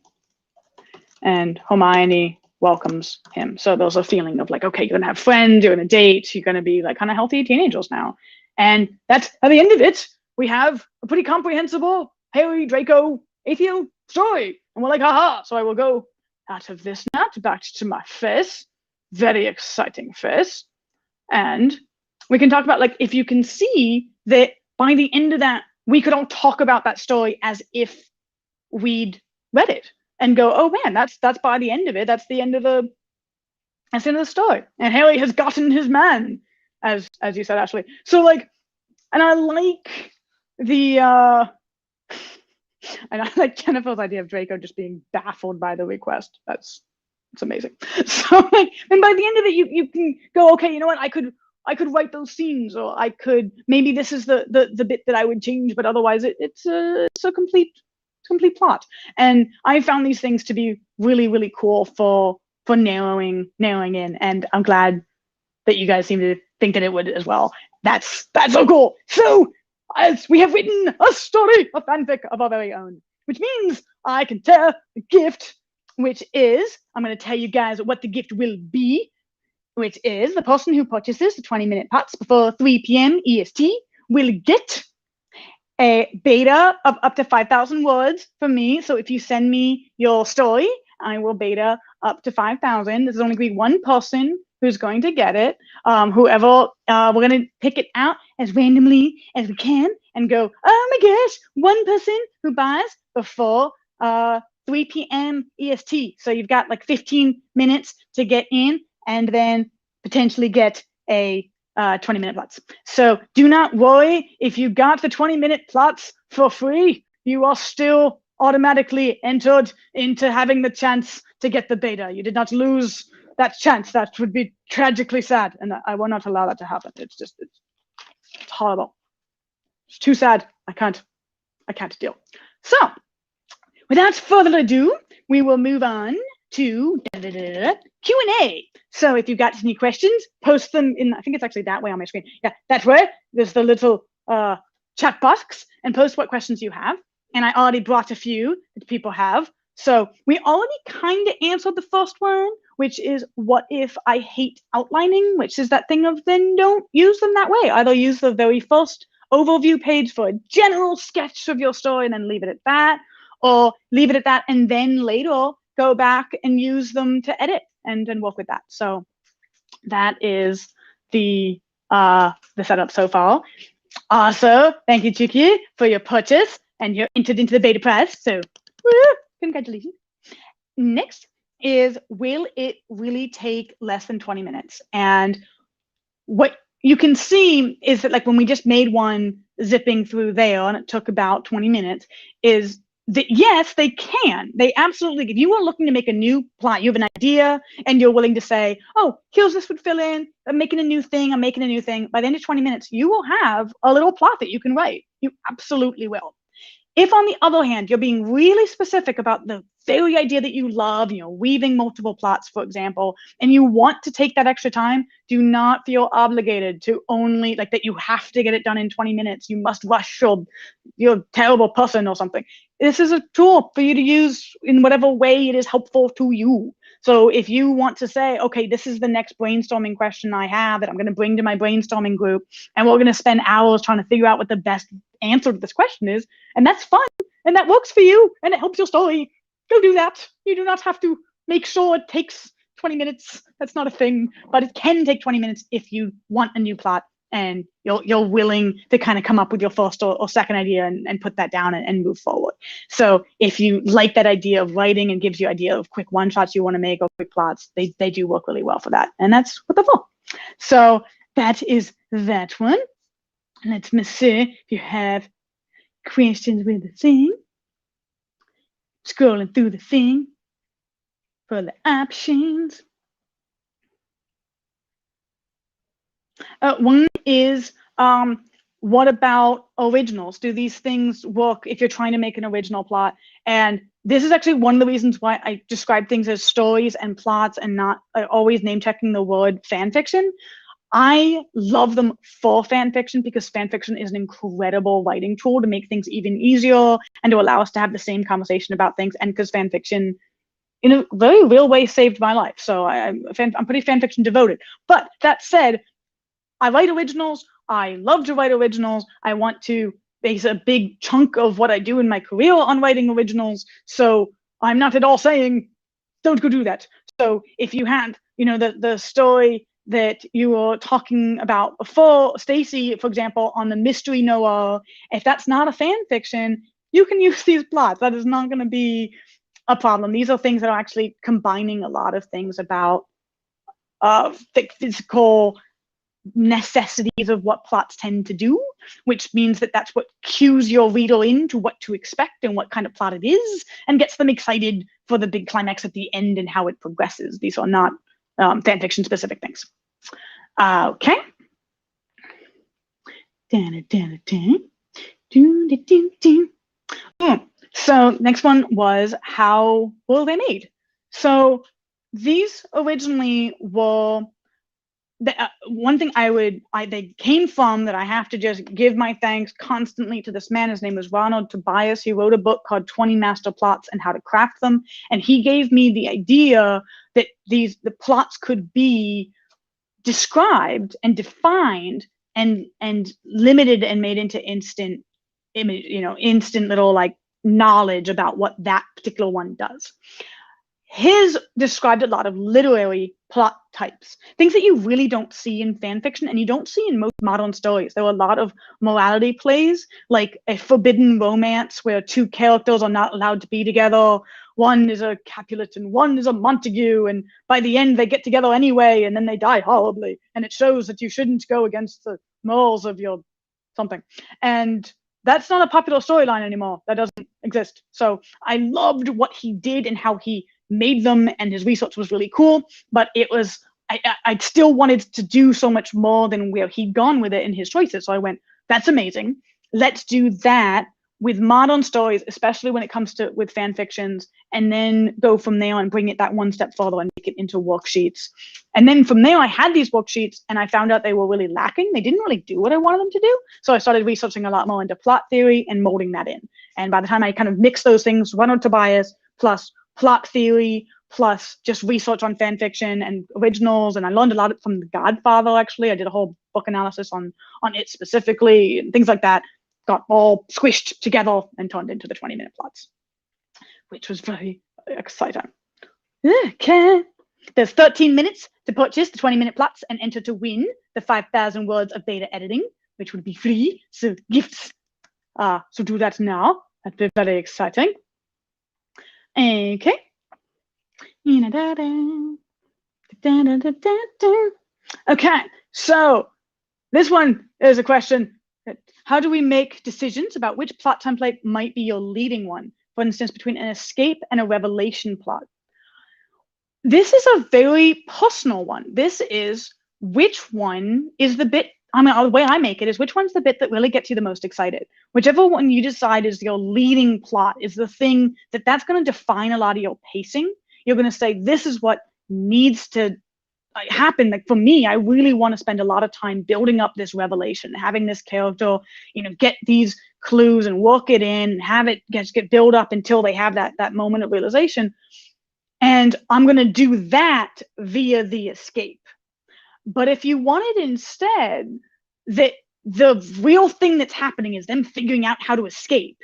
And Hermione welcomes him. So there's a feeling of like, okay, you're gonna have friends, you're gonna date, you're gonna be like kind of healthy teenagers now. And that's at the end of it, we have a pretty comprehensible Harry, Draco, Athel story. And we're like, haha. So I will go out of this nut back to my FIRST, very exciting FIRST. And we can talk about like, if you can see that by the end of that, we could all talk about that story as if we'd read it and go, oh man, that's by the end of it. That's the end of the story. And Harry has gotten his man, as you said, Ashley. So like, and I like the and I like Jennifer's idea of Draco just being baffled by the request. It's amazing. So like, and by the end of it, you can go, okay, you know what, I could write those scenes, or I could, maybe this is the bit that I would change, but otherwise it's a complete plot. And I found these things to be really, really cool for narrowing in, and I'm glad that you guys seem to think that it would as well. That's so cool. So as we have written a story, a fanfic of our very own, which means I can tell the gift, which is, I'm going to tell you guys what the gift will be, which is the person who purchases the 20-minute pots before 3 p.m. EST will get a beta of up to 5,000 words from me. So if you send me your story, I will beta up to 5,000. There's only going to be one person who's going to get it. Whoever, we're going to pick it out as randomly as we can and go, oh my gosh, one person who buys before 3 p.m. EST. So you've got like 15 minutes to get in and then potentially get a 20-minute plots. So do not worry, if you got the 20-minute plots for free, you are still automatically entered into having the chance to get the beta. You did not lose that chance. That would be tragically sad, and I will not allow that to happen. It's horrible. It's too sad. I can't deal. So without further ado, we will move on to Q&A. So if you've got any questions, post them in, I think it's actually that way on my screen. Yeah, that's where there's the little chat box, and post what questions you have. And I already brought a few that people have. So we already kind of answered the first one, which is what if I hate outlining, which is that thing of then don't use them that way. Either use the very first overview page for a general sketch of your story and then leave it at that, or leave it at that and then later go back and use them to edit and work with that. So that is the setup so far. Also, thank you, Chuki, for your purchase, and you're entered into the beta prize. So woo, congratulations. Next is, will it really take less than 20 minutes? And what you can see is that like when we just made one zipping through there and it took about 20 minutes, is that yes, they can. They absolutely, if you are looking to make a new plot, you have an idea and you're willing to say, oh, here's this would fill in, I'm making a new thing, I'm making a new thing. By the end of 20 minutes, you will have a little plot that you can write. You absolutely will. If on the other hand, you're being really specific about the very idea that you love, you know, weaving multiple plots, for example, and you want to take that extra time, do not feel obligated to only, like that you have to get it done in 20 minutes. You must rush, or you're a terrible person or something. This is a tool for you to use in whatever way it is helpful to you. So if you want to say, okay, this is the next brainstorming question I have that I'm going to bring to my brainstorming group, and we're going to spend hours trying to figure out what the best answer to this question is, and that's fun, and that works for you, and it helps your story, go do that. You do not have to make sure it takes 20 minutes. That's not a thing, but it can take 20 minutes if you want a new plot and you're willing to kind of come up with your first or second idea and put that down and move forward. So if you like that idea of writing and gives you idea of quick one-shots you want to make or quick plots, they do work really well for that. And that's what they're for. So that is that one. Let me see if you have questions with the thing. Scrolling through the thing for the options. One is, what about originals? Do these things work if you're trying to make an original plot? And this is actually one of the reasons why I describe things as stories and plots and not always name checking the word fan fiction. I love them for fan fiction because fan fiction is an incredible writing tool to make things even easier and to allow us to have the same conversation about things. And because fan fiction, in a very real way, saved my life. So I'm pretty fan fiction devoted. But that said, I write originals. I love to write originals. I want to base a big chunk of what I do in my career on writing originals. So I'm not at all saying, don't go do that. So if you had, the story that you were talking about before, Stacy, for example, on the mystery noir, if that's not a fan fiction, you can use these plots. That is not going to be a problem. These are things that are actually combining a lot of things about physical necessities of what plots tend to do, which means that that's what cues your reader into what to expect and what kind of plot it is, and gets them excited for the big climax at the end and how it progresses. These are not fan fiction specific things. Okay. So next one was, how were they made? So these originally were one thing they came from that I have to just give my thanks constantly to this man. His name was Ronald Tobias. He wrote a book called 20 Master Plots and How to Craft Them. And he gave me the idea that the plots could be described and defined and limited and made into instant image, instant little like knowledge about what that particular one does. His described a lot of literary plot types, things that you really don't see in fan fiction and you don't see in most modern stories. There are a lot of morality plays, like a forbidden romance where two characters are not allowed to be together. One is a Capulet and one is a Montague, and by the end they get together anyway and then they die horribly. And it shows that you shouldn't go against the morals of your something. And that's not a popular storyline anymore. That doesn't exist. So I loved what he did and how he made them, and his research was really cool, but it was, I still wanted to do so much more than where he'd gone with it in his choices. So I went, that's amazing. Let's do that with modern stories, especially when it comes to with fan fictions, and then go from there and bring it that one step further and make it into worksheets. And then from there, I had these worksheets and I found out they were really lacking. They didn't really do what I wanted them to do. So I started researching a lot more into plot theory and molding that in. And by the time I kind of mixed those things, Ronald Tobias plus plot theory plus just research on fan fiction and originals, and I learned a lot from The Godfather. Actually, I did a whole book analysis on it specifically, and things like that got all squished together and turned into the 20-minute plots, which was very exciting. Okay, there's 13 minutes to purchase the 20-minute plots and enter to win the 5,000 words of beta editing, which would be free. So gifts. So do that now. That'd be very exciting. Okay. Okay, so this one is a question. How do we make decisions about which plot template might be your leading one? For instance, between an escape and a revelation plot. This is a very personal one. This is which one is the bit, the way I make it is which one's the bit that really gets you the most excited. Whichever one you decide is your leading plot is the thing that's going to define a lot of your pacing. You're going to say, this is what needs to happen. Like for me, I really want to spend a lot of time building up this revelation, having this character, get these clues and work it in, and have it get built up until they have that moment of realization. And I'm going to do that via the escape. But if you wanted instead that the real thing that's happening is them figuring out how to escape,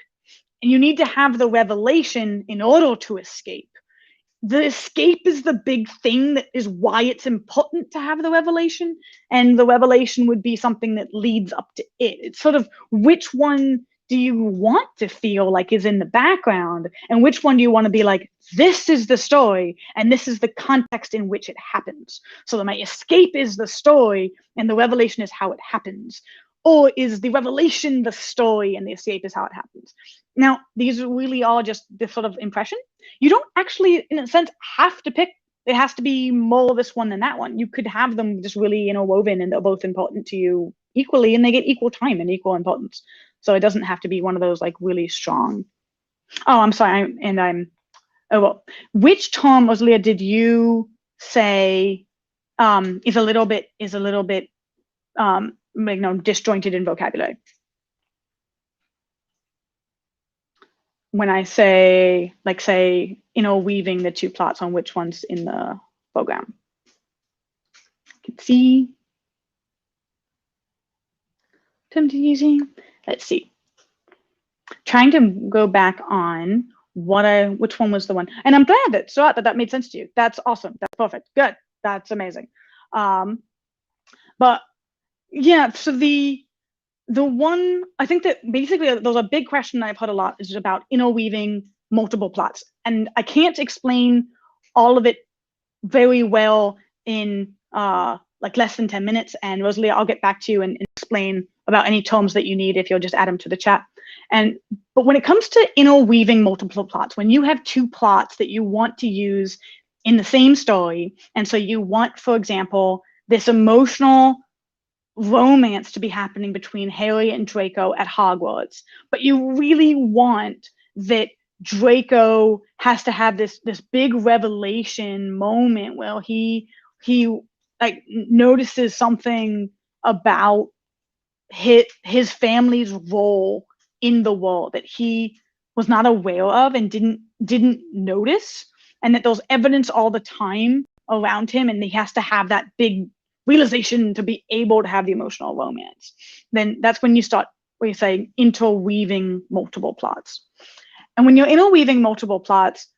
and you need to have the revelation in order to escape, the escape is the big thing that is why it's important to have the revelation, and the revelation would be something that leads up to it. It's sort of which one do you want to feel like is in the background, and which one do you want to be like, this is the story and this is the context in which it happens, so that my escape is the story and the revelation is how it happens, or is the revelation the story and the escape is how it happens. Now, these really are just the sort of impression. You don't actually, in a sense, have to pick. It has to be more this one than that one. You could have them just really interwoven and they're both important to you equally, and they get equal time and equal importance. So it doesn't have to be one of those like really strong. Oh, I'm sorry. Oh, well, which term, Rosalia, did you say is a little bit disjointed in vocabulary? When I say, like, say, weaving the two plots on which one's in the program. You can see. Using, let's see. Trying to go back on which one was the one, and I'm glad that made sense to you. That's awesome. That's perfect. Good. That's amazing. But yeah, so the one, I think that basically there's a big question I've heard a lot is about interweaving multiple plots, and I can't explain all of it very well in like less than 10 minutes. And Rosalie, I'll get back to you and explain about any terms that you need if you'll just add them to the chat. But when it comes to interweaving multiple plots, when you have two plots that you want to use in the same story, and so you want, for example, this emotional romance to be happening between Harry and Draco at Hogwarts, but you really want that Draco has to have this big revelation moment where he like notices something about his family's role in the world that he was not aware of and didn't notice, and that there's evidence all the time around him, and he has to have that big realization to be able to have the emotional romance. Then that's when you start, where you say interweaving multiple plots. And when you're interweaving multiple plots,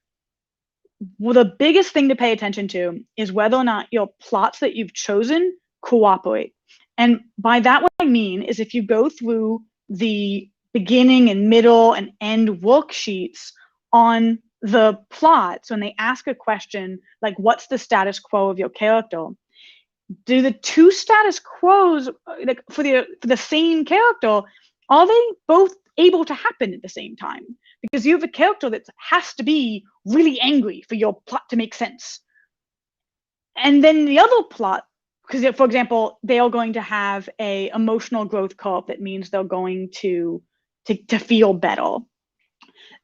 well, the biggest thing to pay attention to is whether or not your plots that you've chosen cooperate. And by that, what I mean is if you go through the beginning and middle and end worksheets on the plots, when they ask a question like, what's the status quo of your character? Do the two status quos, like for the same character, are they both able to happen at the same time? Because you have a character that has to be really angry for your plot to make sense. And then the other plot, because for example, they are going to have a emotional growth curve that means they're going to feel better.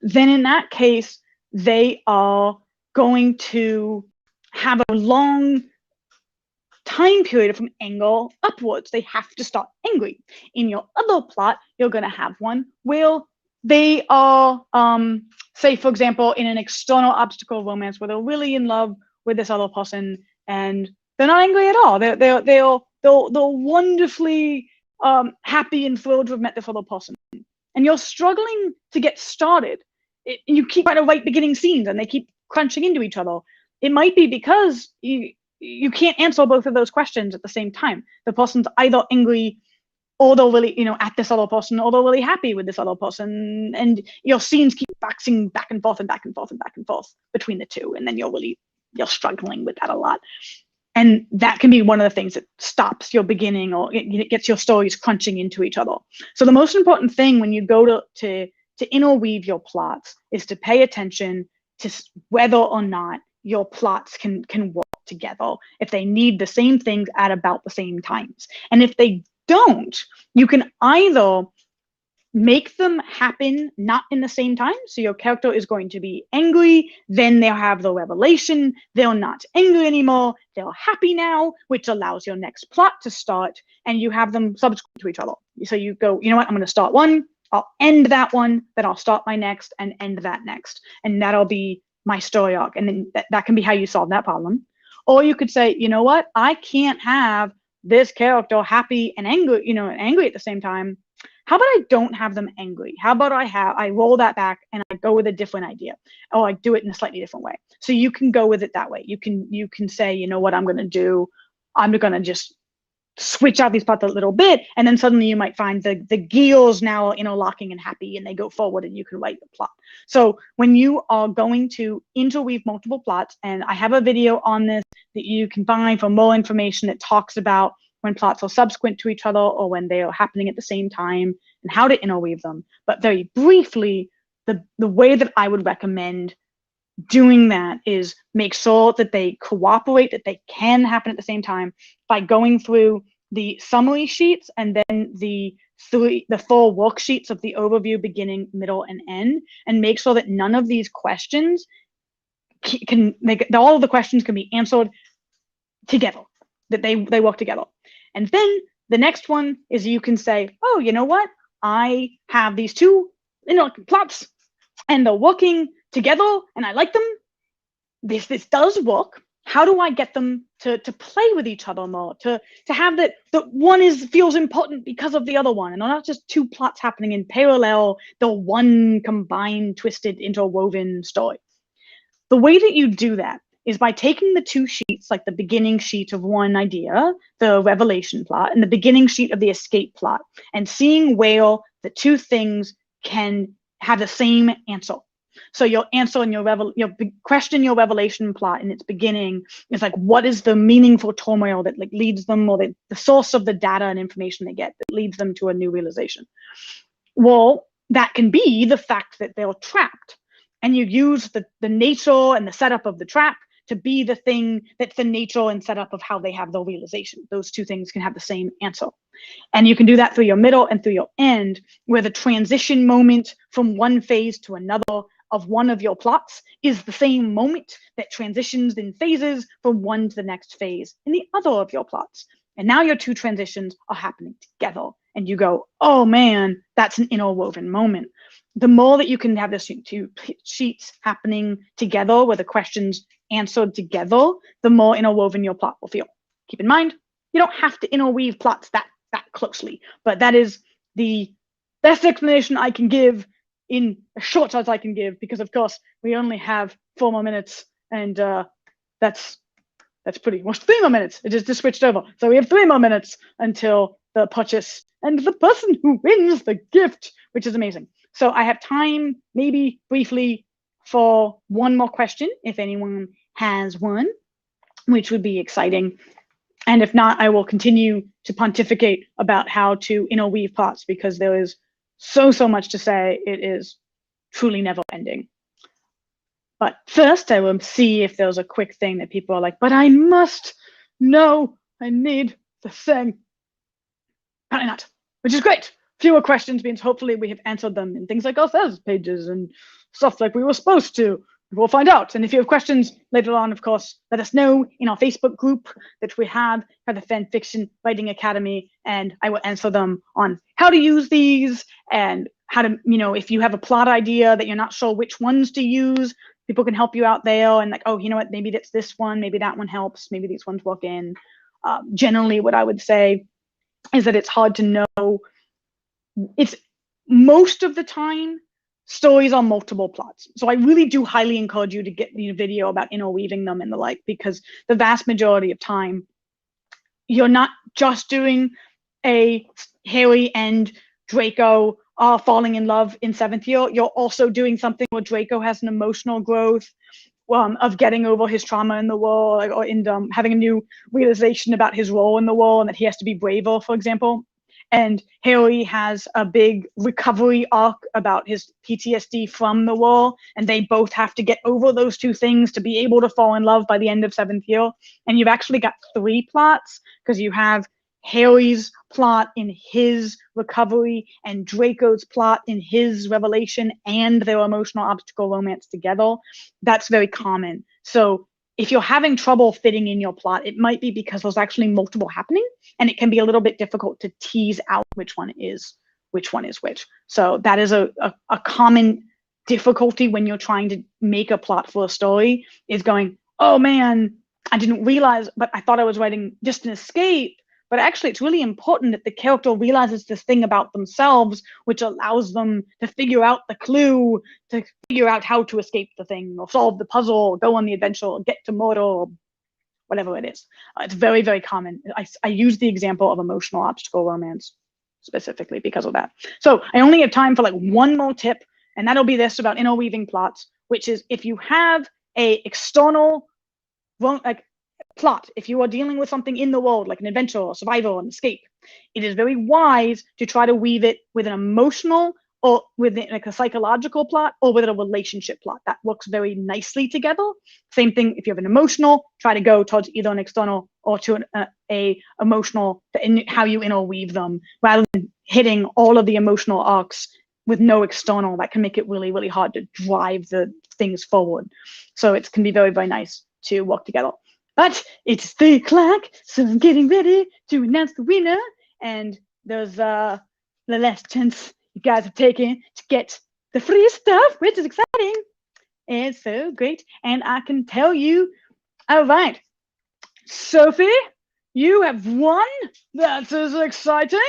Then in that case, they are going to have a long time period from anger upwards. They have to start angry. In your other plot, you're going to have one where they are, say, for example, in an external obstacle romance where they're really in love with this other person and they're not angry at all. They're wonderfully happy and thrilled to have met this other person. And you're struggling to get started. You keep trying to write beginning scenes and they keep crunching into each other. It might be because you can't answer both of those questions at the same time. The person's either angry or they're really, at this other person, or they're really happy with this other person. And your scenes keep boxing back and forth and back and forth and back and forth between the two. And then you're struggling with that a lot. And that can be one of the things that stops your beginning, or it gets your stories crunching into each other. So the most important thing when you go to interweave your plots is to pay attention to whether or not your plots can work together, if they need the same things at about the same times. And if they don't, you can either make them happen not in the same time. So your character is going to be angry, then they'll have the revelation, they're not angry anymore, they're happy now, which allows your next plot to start, and you have them subsequent to each other. So you go, you know what, I'm going to start one, I'll end that one, then I'll start my next and end that next. And that'll be my story arc. And then that can be how you solve that problem. Or you could say, you know what, I can't have this character happy and angry, angry at the same time. How about I don't have them angry? How about I roll that back and I go with a different idea, or I do it in a slightly different way? So you can go with it that way. You can say, you know what I'm going to do? I'm going to just switch out these parts a little bit, and then suddenly you might find the gears now are interlocking and happy, and they go forward, and you can write the plot. So when you are going to interweave multiple plots, and I have a video on this that you can find for more information that talks about when plots are subsequent to each other or when they are happening at the same time and how to interweave them. But very briefly, the way that I would recommend doing that is make sure that they cooperate, that they can happen at the same time by going through the summary sheets and then the 4 worksheets of the overview, beginning, middle, and end, and make sure that none of these questions all of the questions can be answered together, that they work together. And then the next one is you can say, oh, you know what? I have these two plots and they're working together and I like them. This does work. How do I get them to play with each other more, to have that one feels important because of the other one, and not just two plots happening in parallel, the one combined, twisted, interwoven story. The way that you do that is by taking the two sheets, like the beginning sheet of one idea, the revelation plot, and the beginning sheet of the escape plot, and seeing where the two things can have the same answer. So your answer in your question, your revelation plot in its beginning is like, what is the meaningful turmoil that leads them, or the source of the data and information they get that leads them to a new realization? Well, that can be the fact that they're trapped. And you use the nature and the setup of the trap to be the thing that's the nature and setup of how they have their realization. Those two things can have the same answer. And you can do that through your middle and through your end, where the transition moment from one phase to another of one of your plots is the same moment that transitions in phases from one to the next phase in the other of your plots. And now your two transitions are happening together. And you go, oh man, that's an interwoven moment. The more that you can have those two sheets happening together where the questions answered together, the more interwoven your plot will feel. Keep in mind, you don't have to interweave plots that closely, but that is the best explanation I can give in as short as I can give, because of course we only have 4 more minutes, and that's pretty much 3 more minutes. It just switched over. So we have 3 more minutes until the purchase and the person who wins the gift, which is amazing. So I have time, maybe briefly, for one more question, if anyone has one, which would be exciting. And if not, I will continue to pontificate about how to interweave plots, because there is so much to say. It is truly never ending. But first, I will see if there's a quick thing that people are like, but I must know, I need the thing. Apparently not, which is great. Fewer questions means hopefully we have answered them in things like our sales pages and stuff like we were supposed to. We'll find out. And if you have questions later on, of course, let us know in our Facebook group that we have for the Fanfiction Writing Academy, and I will answer them on how to use these and how to, if you have a plot idea that you're not sure which ones to use, people can help you out there, and like, oh, you know what, maybe that's this one, maybe that one helps, maybe these ones work in. Generally, what I would say is that it's hard to know. It's most of the time stories are multiple plots. So I really do highly encourage you to get the video about interweaving them and the like, because the vast majority of time, you're not just doing a Harry and Draco are falling in love in 7th year. You're also doing something where Draco has an emotional growth of getting over his trauma in the war, or in having a new realization about his role in the war and that he has to be braver, for example. And Harry has a big recovery arc about his PTSD from the war, and they both have to get over those two things to be able to fall in love by the end of 7th year. And you've actually got 3 plots, because you have Harry's plot in his recovery and Draco's plot in his revelation and their emotional obstacle romance together. That's very common. So if you're having trouble fitting in your plot, it might be because there's actually multiple happening, and it can be a little bit difficult to tease out which one is which. So that is a common difficulty when you're trying to make a plot for a story, is going, oh man, I didn't realize, but I thought I was writing just an escape, but actually it's really important that the character realizes this thing about themselves, which allows them to figure out the clue, to figure out how to escape the thing, or solve the puzzle, or go on the adventure, or get to Mordor, or whatever it is. It's very, very common. I use the example of emotional obstacle romance specifically because of that. So I only have time for like one more tip, and that'll be this about interweaving plots, which is if you have a external like plot, if you are dealing with something in the world, like an adventure or survival and escape, it is very wise to try to weave it with an emotional or with like a psychological plot or with a relationship plot. That works very nicely together. Same thing if you have an emotional, try to go towards either an external or to a emotional, in how you interweave them, rather than hitting all of the emotional arcs with no external. That can make it really, really hard to drive the things forward. So it can be very, very nice to work together. But it's 3 o'clock, so I'm getting ready to announce the winner. And there's the last chance you guys have taken to get the free stuff, which is exciting. It's so great. And I can tell you, all right, Sophie, you have won. That is exciting.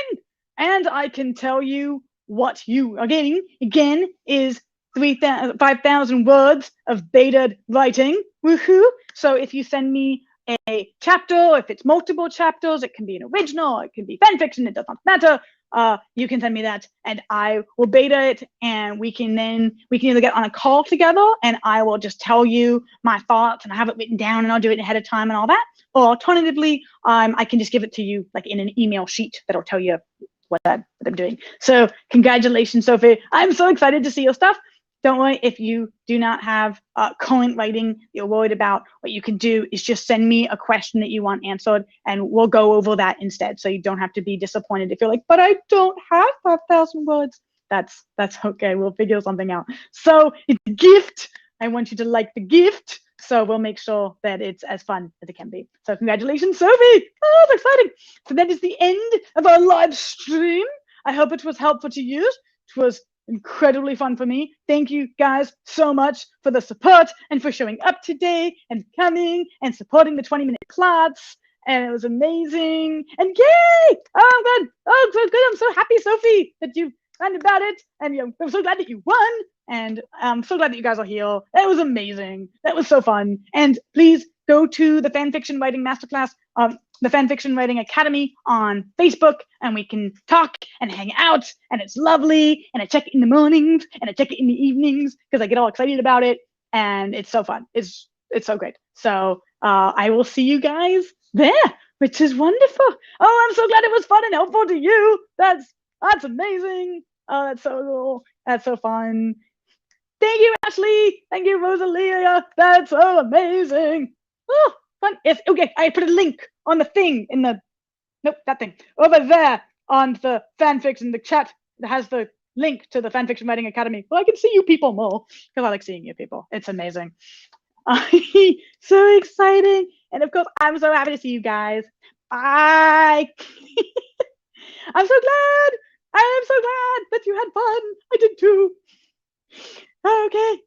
And I can tell you what you are getting, again, is 5,000 words of beta writing. Woohoo! So if you send me a chapter, if it's multiple chapters, it can be an original, it can be fan fiction, it does not matter. You can send me that and I will beta it, and we can either get on a call together and I will just tell you my thoughts and I have it written down and I'll do it ahead of time and all that. Or alternatively, I can just give it to you like in an email sheet that'll tell you what I'm doing. So congratulations, Sophie. I'm so excited to see your stuff. Don't worry if you do not have current writing you're worried about. What you can do is just send me a question that you want answered, and we'll go over that instead. So you don't have to be disappointed if you're like, but I don't have 5,000 words. That's okay. We'll figure something out. So it's a gift. I want you to like the gift. So we'll make sure that it's as fun as it can be. So congratulations, Sophie. Oh, that's exciting. So that is the end of our live stream. I hope it was helpful to you. It was incredibly fun for me. Thank you guys so much for the support and for showing up today and coming and supporting the 20-minute plots. And it was amazing. And yay! Oh, good. Oh, so good. I'm so happy, Sophie, that you found about it. And I'm so glad that you won. And I'm so glad that you guys are here. That was amazing. That was so fun. And please go to the Fanfiction Writing Masterclass, the Fanfiction Writing Academy on Facebook, and we can talk and hang out, and it's lovely, and I check it in the mornings, and I check it in the evenings, because I get all excited about it, and it's so fun. It's so great. So I will see you guys there, which is wonderful. Oh, I'm so glad it was fun and helpful to you. That's amazing. Oh, that's so cool. That's so fun. Thank you, Ashley. Thank you, Rosalia. That's so amazing. Oh, fun. Yes, okay, I put a link on the thing in the, nope, that thing. Over there on the fanfiction, the chat that has the link to the Fanfiction Writing Academy. Well, I can see you people more because I like seeing you people. It's amazing. So exciting. And of course, I'm so happy to see you guys. Bye. I'm so glad. I am so glad that you had fun. I did too. Okay.